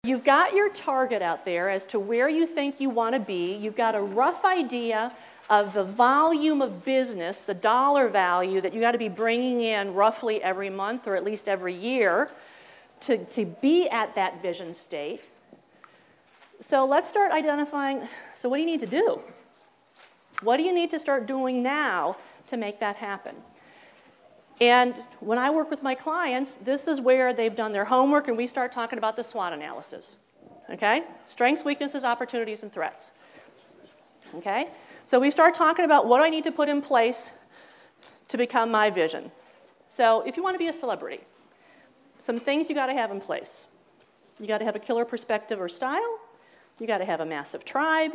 You've got your target out there as to where you think you want to be. You've got a rough idea of the volume of business, the dollar value that you got to be bringing in roughly every month or at least every year to be at that vision state. So let's start identifying, so what do you need to do? What do you need to start doing now to make that happen? And when I work with my clients, this is where they've done their homework and we start talking about the SWOT analysis. Okay? Strengths, weaknesses, opportunities, and threats. Okay? So we start talking about what do I need to put in place to become my vision. So if you want to be a celebrity, some things you got to have in place. You got to have a killer perspective or style. You got to have a massive tribe.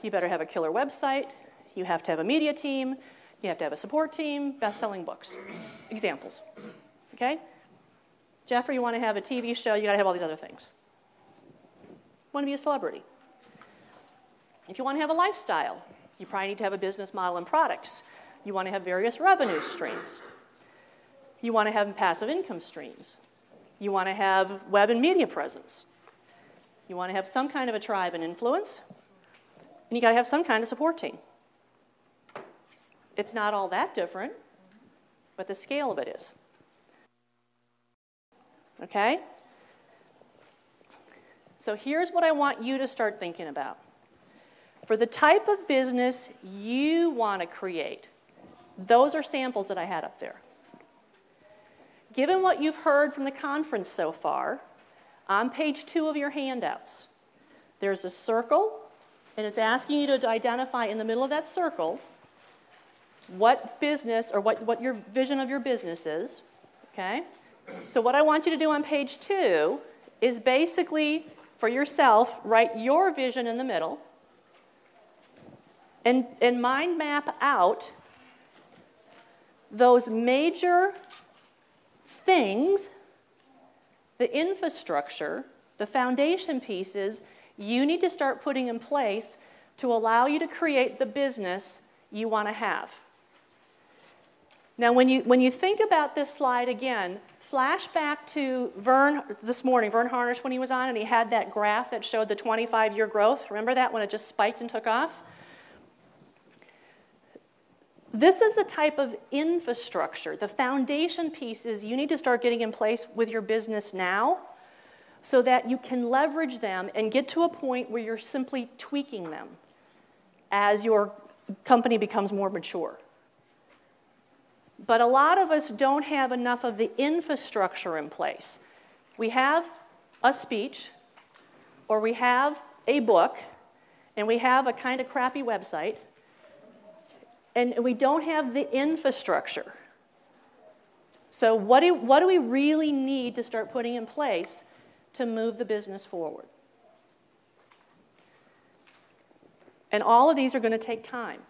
You better have a killer website. You have to have a media team. You have to have a support team, best-selling books. Examples. Okay? Jeffrey, you want to have a TV show, you got to have all these other things. You want to be a celebrity. If you want to have a lifestyle, you probably need to have a business model and products. You want to have various revenue streams. You want to have passive income streams. You want to have web and media presence. You want to have some kind of a tribe and influence. And you got to have some kind of support team. It's not all that different, but the scale of it is. Okay? So here's what I want you to start thinking about. For the type of business you want to create, those are samples that I had up there. Given what you've heard from the conference so far, on page 2 of your handouts, there's a circle, and it's asking you to identify in the middle of that circle what business or what your vision of your business is, okay? So what I want you to do on page 2 is basically, for yourself, write your vision in the middle and mind map out those major things, the infrastructure, the foundation pieces you need to start putting in place to allow you to create the business you want to have. Now, when you think about this slide again, flash back to Vern this morning, Vern Harnish, when he was on, and he had that graph that showed the 25-year growth. Remember that when it just spiked and took off? This is the type of infrastructure, the foundation pieces you need to start getting in place with your business now so that you can leverage them and get to a point where you're simply tweaking them as your company becomes more mature. But a lot of us don't have enough of the infrastructure in place. We have a speech, or we have a book, and we have a kind of crappy website, and we don't have the infrastructure. So what do we really need to start putting in place to move the business forward? And all of these are going to take time.